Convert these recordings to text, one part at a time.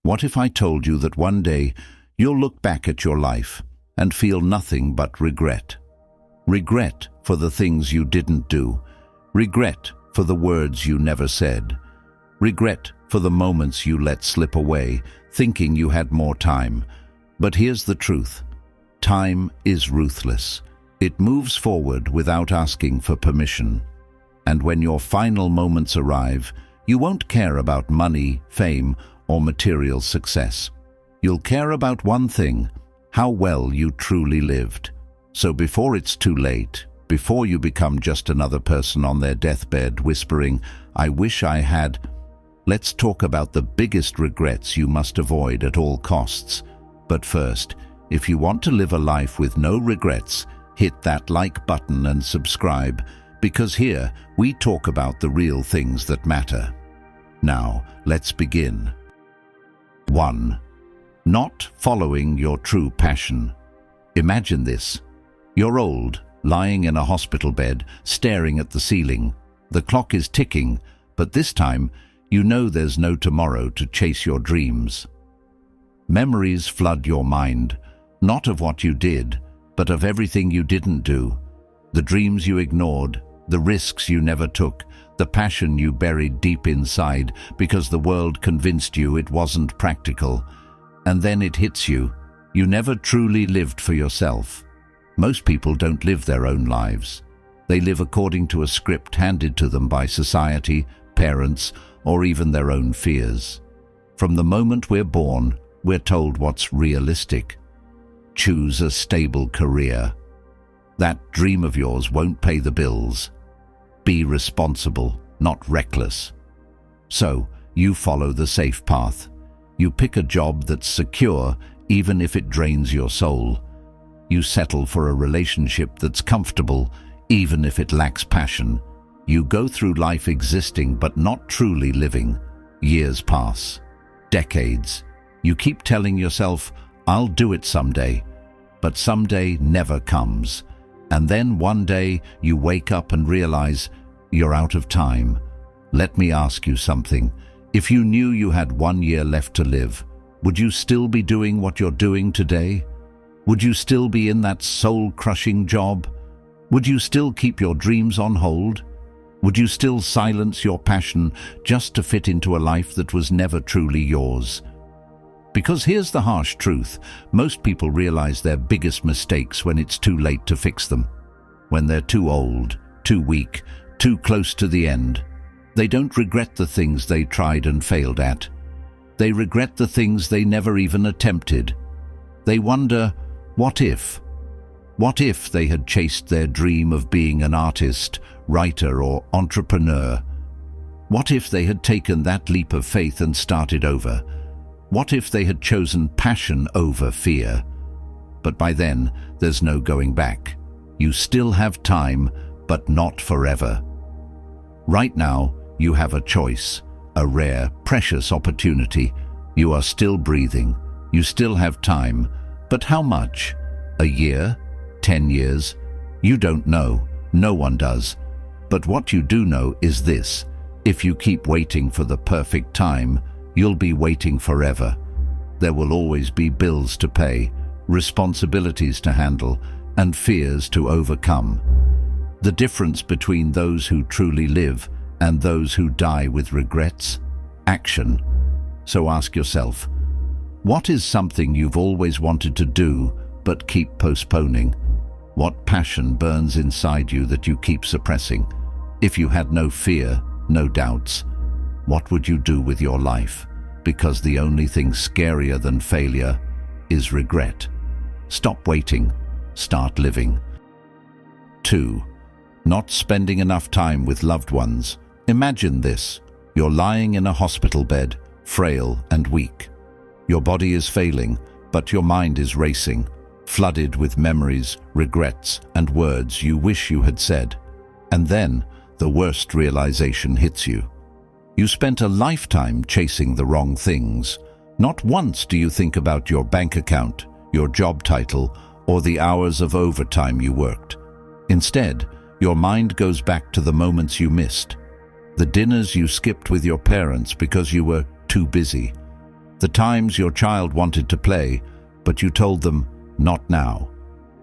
What if I told you that one day you'll look back at your life and feel nothing but regret? Regret for the things you didn't do. Regret for the words you never said. Regret for the moments you let slip away, thinking you had more time. But here's the truth. Time is ruthless. It moves forward without asking for permission. And when your final moments arrive, you won't care about money, fame, or material success. You'll care about one thing: how well you truly lived. So before it's too late, before you become just another person on their deathbed whispering, "I wish I had," let's talk about the biggest regrets you must avoid at all costs. But first, if you want to live a life with no regrets, hit that like button and subscribe, because here we talk about the real things that matter. Now, let's begin. 1. Not following your true passion. Imagine this. You're old, lying in a hospital bed, staring at the ceiling. The clock is ticking, but this time you know there's no tomorrow to chase your dreams. Memories flood your mind, not of what you did, but of everything you didn't do. The dreams you ignored, the risks you never took, the passion you buried deep inside because the world convinced you it wasn't practical. And then it hits you. You never truly lived for yourself. Most people don't live their own lives. They live according to a script handed to them by society, parents, or even their own fears. From the moment we're born, we're told what's realistic. Choose a stable career. That dream of yours won't pay the bills. Be responsible, not reckless. So, you follow the safe path. You pick a job that's secure, even if it drains your soul. You settle for a relationship that's comfortable, even if it lacks passion. You go through life existing but not truly living. Years pass. Decades. You keep telling yourself, "I'll do it someday." But someday never comes. And then one day you wake up and realize you're out of time. Let me ask you something. If you knew you had 1 year left to live, would you still be doing what you're doing today? Would you still be in that soul-crushing job? Would you still keep your dreams on hold? Would you still silence your passion just to fit into a life that was never truly yours? Because here's the harsh truth. Most people realize their biggest mistakes when it's too late to fix them. When they're too old, too weak, too close to the end. They don't regret the things they tried and failed at. They regret the things they never even attempted. They wonder, what if? What if they had chased their dream of being an artist, writer, or entrepreneur? What if they had taken that leap of faith and started over? What if they had chosen passion over fear? But by then, there's no going back. You still have time, but not forever. Right now, you have a choice, a rare, precious opportunity. You are still breathing. You still have time. But how much? A year? 10 years? You don't know. No one does. But what you do know is this. If you keep waiting for the perfect time, you'll be waiting forever. There will always be bills to pay, responsibilities to handle, and fears to overcome. The difference between those who truly live and those who die with regrets? Action. So ask yourself, what is something you've always wanted to do but keep postponing? What passion burns inside you that you keep suppressing? If you had no fear, no doubts, what would you do with your life? Because the only thing scarier than failure is regret. Stop waiting. Start living. 2. Not spending enough time with loved ones. Imagine this. You're lying in a hospital bed, frail and weak. Your body is failing, but your mind is racing, flooded with memories, regrets, and words you wish you had said. And then, the worst realization hits you. You spent a lifetime chasing the wrong things. Not once do you think about your bank account, your job title, or the hours of overtime you worked. Instead, your mind goes back to the moments you missed, the dinners you skipped with your parents because you were too busy, The times your child wanted to play, but you told them, not now.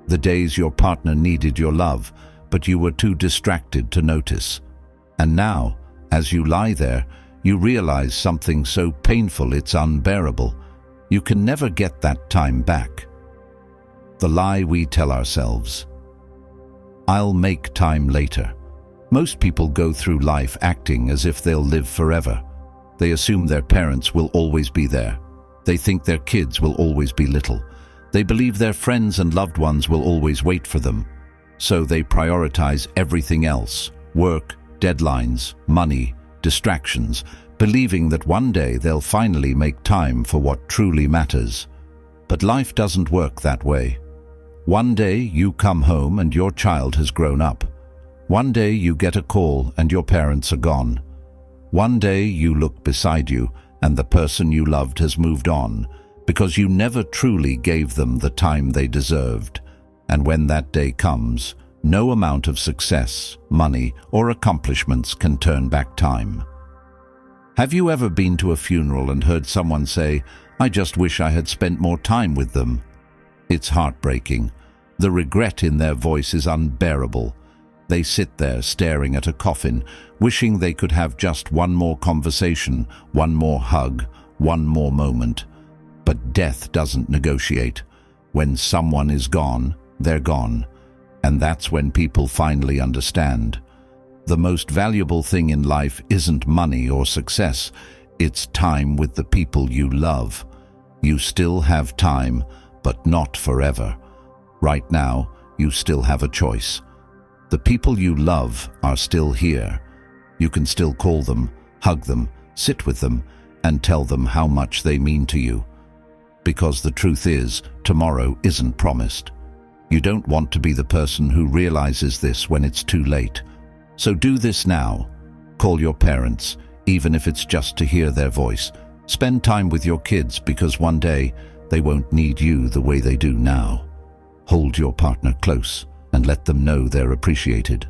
The days your partner needed your love, but you were too distracted to notice. And now, as you lie there, you realize something so painful it's unbearable. You can never get that time back. The lie we tell ourselves. I'll make time later. Most people go through life acting as if they'll live forever. They assume their parents will always be there. They think their kids will always be little. They believe their friends and loved ones will always wait for them. So they prioritize everything else: work, deadlines, money, distractions, believing that one day they'll finally make time for what truly matters. But life doesn't work that way. One day you come home and your child has grown up. One day you get a call and your parents are gone. One day you look beside you and the person you loved has moved on because you never truly gave them the time they deserved. And when that day comes, no amount of success, money, or accomplishments can turn back time. Have you ever been to a funeral and heard someone say, "I just wish I had spent more time with them"? It's heartbreaking. The regret in their voice is unbearable. They sit there staring at a coffin, wishing they could have just one more conversation, one more hug, one more moment. But death doesn't negotiate. When someone is gone, they're gone. And that's when people finally understand. The most valuable thing in life isn't money or success. It's time with the people you love. You still have time, but not forever. Right now, you still have a choice. The people you love are still here. You can still call them, hug them, sit with them, and tell them how much they mean to you. Because the truth is, tomorrow isn't promised. You don't want to be the person who realizes this when it's too late. So do this now. Call your parents, even if it's just to hear their voice. Spend time with your kids because one day they won't need you the way they do now. Hold your partner close and let them know they're appreciated.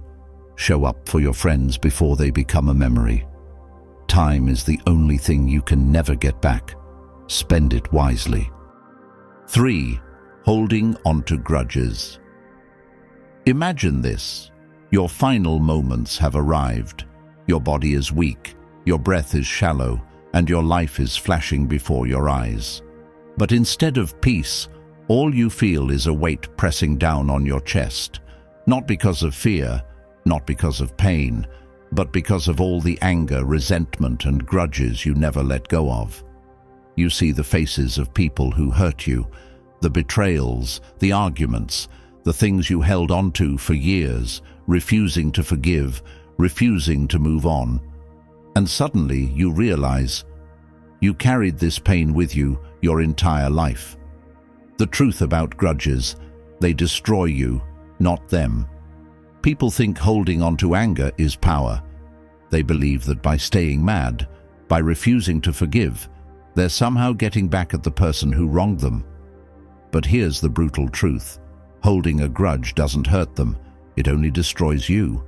Show up for your friends before they become a memory. Time is the only thing you can never get back. Spend it wisely. 3. Holding onto grudges. Imagine this. Your final moments have arrived. Your body is weak, your breath is shallow, and your life is flashing before your eyes. But instead of peace, all you feel is a weight pressing down on your chest. Not because of fear, not because of pain, but because of all the anger, resentment, and grudges you never let go of. You see the faces of people who hurt you, the betrayals, the arguments, the things you held on to for years, refusing to forgive, refusing to move on. And suddenly you realize you carried this pain with you your entire life. The truth about grudges, they destroy you, not them. People think holding on to anger is power. They believe that by staying mad, by refusing to forgive, they're somehow getting back at the person who wronged them. But here's the brutal truth. Holding a grudge doesn't hurt them. It only destroys you.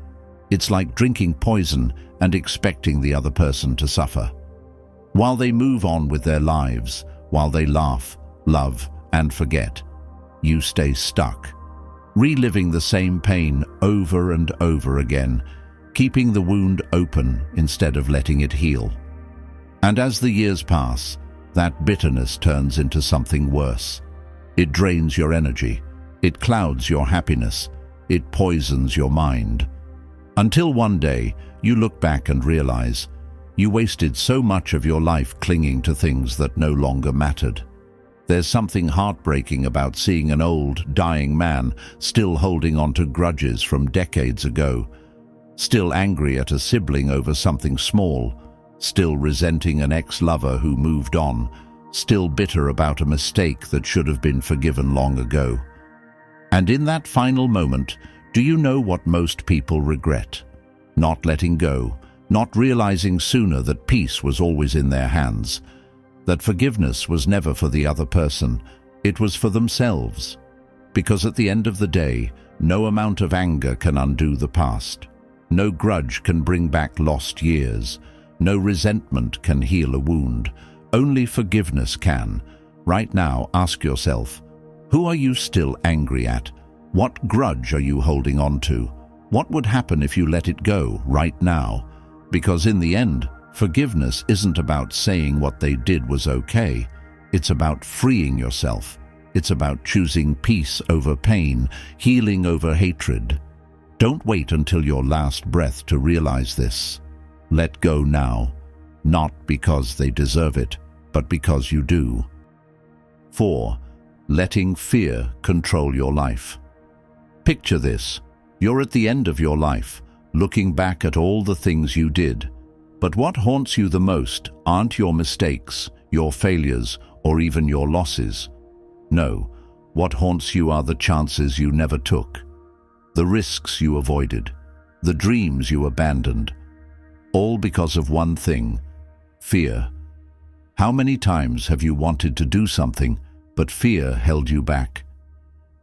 It's like drinking poison and expecting the other person to suffer. While they move on with their lives, while they laugh, love, and forget, you stay stuck, reliving the same pain over and over again, keeping the wound open instead of letting it heal. And as the years pass, that bitterness turns into something worse. It drains your energy, it clouds your happiness, it poisons your mind. Until one day, you look back and realize you wasted so much of your life clinging to things that no longer mattered. There's something heartbreaking about seeing an old, dying man still holding on to grudges from decades ago, still angry at a sibling over something small, still resenting an ex-lover who moved on, still bitter about a mistake that should have been forgiven long ago. And in that final moment, do you know what most people regret? Not letting go, not realizing sooner that peace was always in their hands, that forgiveness was never for the other person, it was for themselves. Because at the end of the day, no amount of anger can undo the past. No grudge can bring back lost years. No resentment can heal a wound. Only forgiveness can. Right now, ask yourself, who are you still angry at? What grudge are you holding on to? What would happen if you let it go right now? Because in the end, forgiveness isn't about saying what they did was okay. It's about freeing yourself. It's about choosing peace over pain, healing over hatred. Don't wait until your last breath to realize this. Let go now, not because they deserve it, but because you do. 4. Letting fear control your life. Picture this. You're at the end of your life, looking back at all the things you did. But what haunts you the most aren't your mistakes, your failures, or even your losses. No, what haunts you are the chances you never took, the risks you avoided, the dreams you abandoned. All because of one thing: fear. How many times have you wanted to do something, but fear held you back?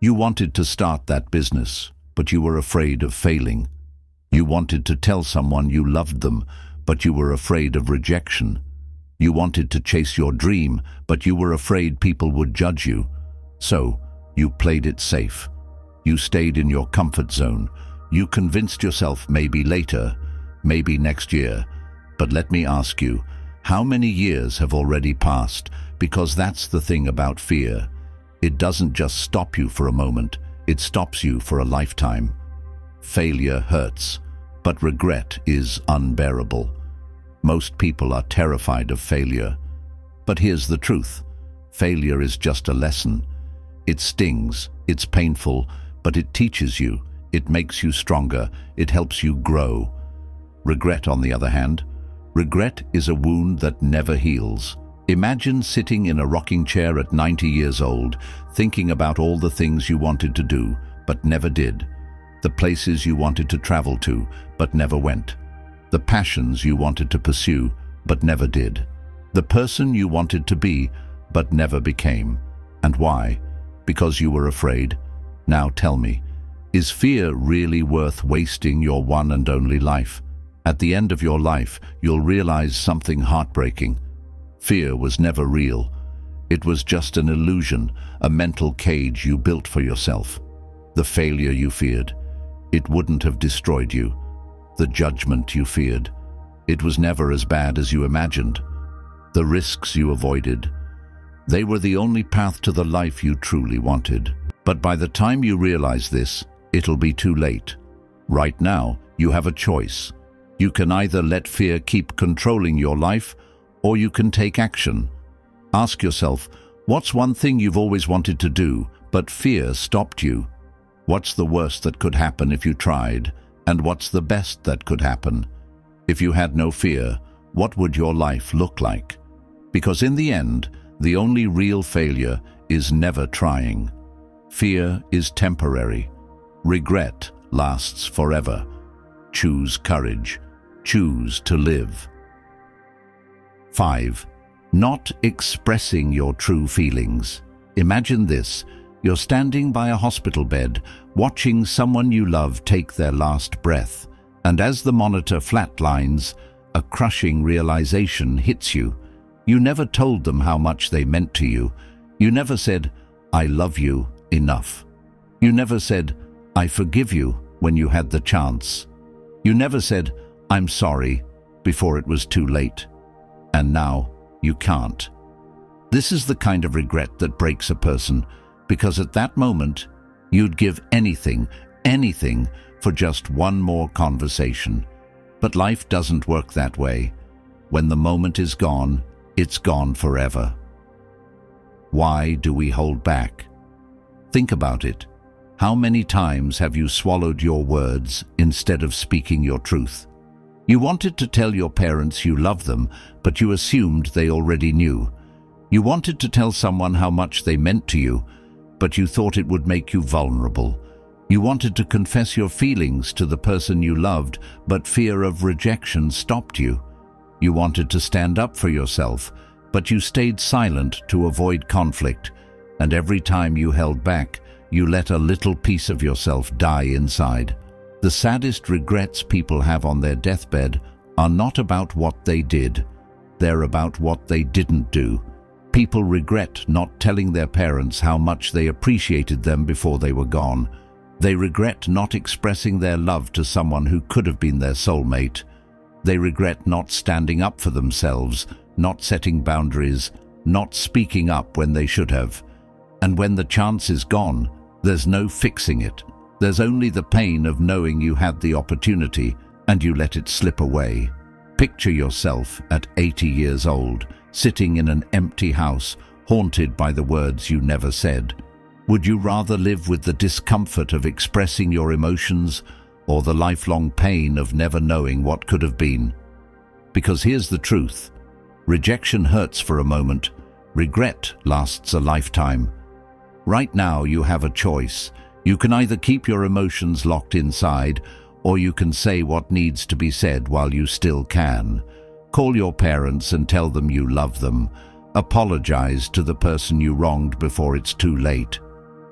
You wanted to start that business, but you were afraid of failing. You wanted to tell someone you loved them, but you were afraid of rejection. You wanted to chase your dream, but you were afraid people would judge you. So, you played it safe. You stayed in your comfort zone. You convinced yourself maybe later, maybe next year. But let me ask you, how many years have already passed? Because that's the thing about fear. It doesn't just stop you for a moment, it stops you for a lifetime. Failure hurts, but regret is unbearable. Most people are terrified of failure. But here's the truth. Failure is just a lesson. It stings, it's painful, but it teaches you, it makes you stronger, it helps you grow. Regret, on the other hand, regret is a wound that never heals. Imagine sitting in a rocking chair at 90 years old, thinking about all the things you wanted to do, but never did. The places you wanted to travel to, but never went. The passions you wanted to pursue, but never did. The person you wanted to be, but never became. And why? Because you were afraid? Now tell me, is fear really worth wasting your one and only life? At the end of your life, you'll realize something heartbreaking. Fear was never real. It was just an illusion, a mental cage you built for yourself. The failure you feared, it wouldn't have destroyed you. The judgment you feared, it was never as bad as you imagined. The risks you avoided, they were the only path to the life you truly wanted. But by the time you realize this, it'll be too late. Right now, you have a choice. You can either let fear keep controlling your life, or you can take action. Ask yourself, what's one thing you've always wanted to do, but fear stopped you? What's the worst that could happen if you tried? And what's the best that could happen? If you had no fear, what would your life look like? Because in the end, the only real failure is never trying. Fear is temporary. Regret lasts forever. Choose courage. Choose to live. 5. Not expressing your true feelings. Imagine this. You're standing by a hospital bed, watching someone you love take their last breath. And as the monitor flatlines, a crushing realization hits you. You never told them how much they meant to you. You never said, "I love you," enough. You never said, "I forgive you," when you had the chance. You never said, "I'm sorry," before it was too late. And now, you can't. This is the kind of regret that breaks a person, because at that moment, you'd give anything, for just one more conversation. But life doesn't work that way. When the moment is gone, it's gone forever. Why do we hold back? Think about it. How many times have you swallowed your words instead of speaking your truth? You wanted to tell your parents you love them, but you assumed they already knew. You wanted to tell someone how much they meant to you, but you thought it would make you vulnerable. You wanted to confess your feelings to the person you loved, but fear of rejection stopped you. You wanted to stand up for yourself, but you stayed silent to avoid conflict. And every time you held back, you let a little piece of yourself die inside. The saddest regrets people have on their deathbed are not about what they did. They're about what they didn't do. People regret not telling their parents how much they appreciated them before they were gone. They regret not expressing their love to someone who could have been their soulmate. They regret not standing up for themselves, not setting boundaries, not speaking up when they should have. And when the chance is gone, there's no fixing it. There's only the pain of knowing you had the opportunity and you let it slip away. Picture yourself at 80 years old, sitting in an empty house, haunted by the words you never said. Would you rather live with the discomfort of expressing your emotions or the lifelong pain of never knowing what could have been? Because here's the truth. Rejection hurts for a moment. Regret lasts a lifetime. Right now you have a choice. You can either keep your emotions locked inside, or you can say what needs to be said while you still can. Call your parents and tell them you love them. Apologize to the person you wronged before it's too late.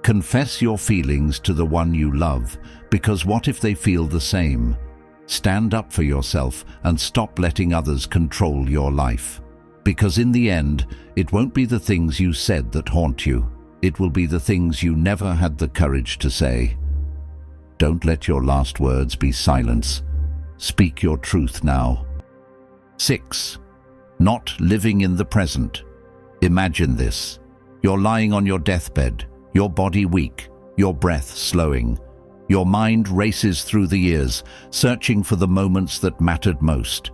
Confess your feelings to the one you love, because what if they feel the same? Stand up for yourself and stop letting others control your life. Because in the end, it won't be the things you said that haunt you. It will be the things you never had the courage to say. Don't let your last words be silence. Speak your truth now. 6. Not living in the present. Imagine this. You're lying on your deathbed, your body weak, your breath slowing. Your mind races through the years, searching for the moments that mattered most.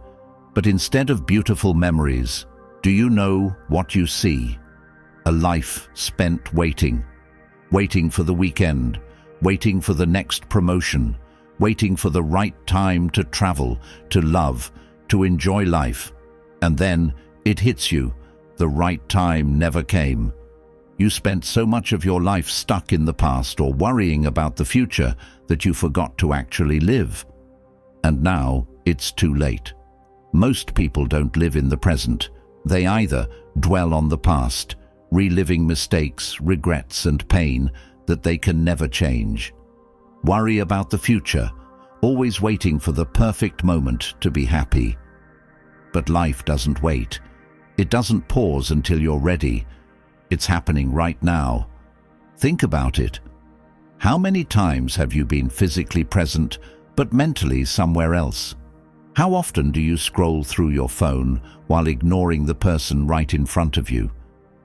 But instead of beautiful memories, do you know what you see? A life spent waiting. Waiting for the weekend, waiting for the next promotion, waiting for the right time to travel, to love, to enjoy life. And then it hits you. The right time never came. You spent so much of your life stuck in the past or worrying about the future that you forgot to actually live. And now it's too late. Most people don't live in the present. They either dwell on the past, reliving mistakes, regrets, and pain that they can never change. Worry about the future, always waiting for the perfect moment to be happy. But life doesn't wait. It doesn't pause until you're ready. It's happening right now. Think about it. How many times have you been physically present, but mentally somewhere else? How often do you scroll through your phone while ignoring the person right in front of you?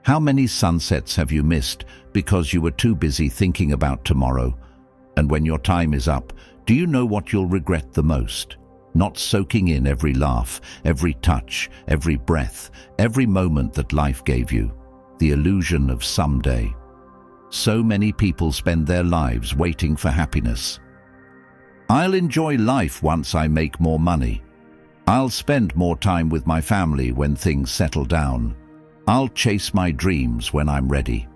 How many sunsets have you missed because you were too busy thinking about tomorrow? And when your time is up, do you know what you'll regret the most? Not soaking in every laugh, every touch, every breath, every moment that life gave you. The illusion of someday. So many people spend their lives waiting for happiness. I'll enjoy life once I make more money. I'll spend more time with my family when things settle down. I'll chase my dreams when I'm ready.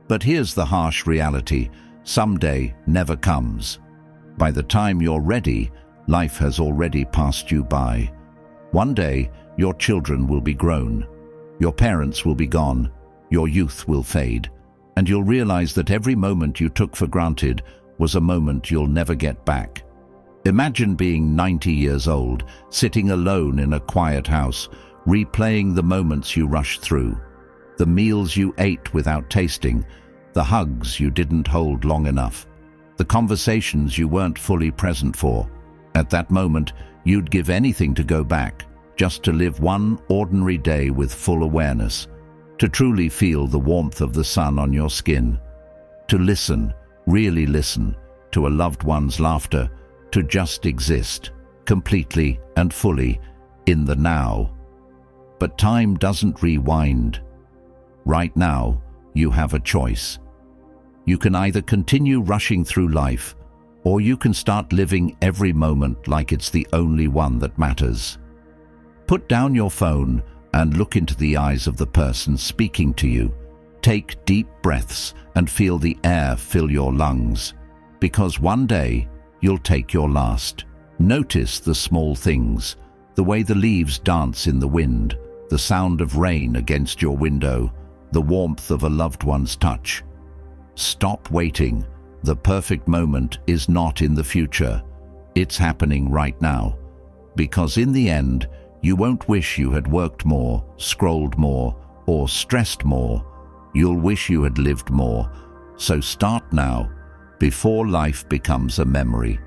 But here's the harsh reality. Someday never comes. By the time you're ready, life has already passed you by. One day, your children will be grown. Your parents will be gone. Your youth will fade. And you'll realize that every moment you took for granted was a moment you'll never get back. Imagine being 90 years old, sitting alone in a quiet house, replaying the moments you rushed through, the meals you ate without tasting, the hugs you didn't hold long enough, the conversations you weren't fully present for. At that moment, you'd give anything to go back, just to live one ordinary day with full awareness, to truly feel the warmth of the sun on your skin, to listen, really listen, to a loved one's laughter, to just exist, completely and fully, in the now. But time doesn't rewind. Right now, you have a choice. You can either continue rushing through life, or you can start living every moment like it's the only one that matters. Put down your phone and look into the eyes of the person speaking to you. Take deep breaths and feel the air fill your lungs, because one day you'll take your last. Notice the small things, the way the leaves dance in the wind, the sound of rain against your window, the warmth of a loved one's touch. Stop waiting. The perfect moment is not in the future. It's happening right now. Because in the end, You won't wish you had worked more, scrolled more, or stressed more. You'll wish you had lived more. So start now, before life becomes a memory.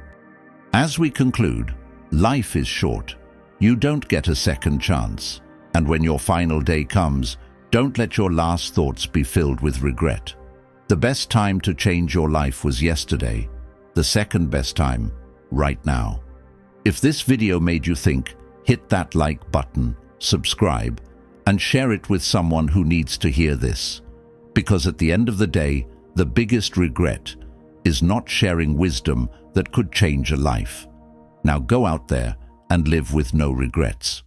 As we conclude, life is short. You don't get a second chance. And when your final day comes, don't let your last thoughts be filled with regret. The best time to change your life was yesterday. The second best time, right now. If this video made you think, hit that like button, subscribe, and share it with someone who needs to hear this. Because at the end of the day, the biggest regret is not sharing wisdom that could change a life. Now go out there and live with no regrets.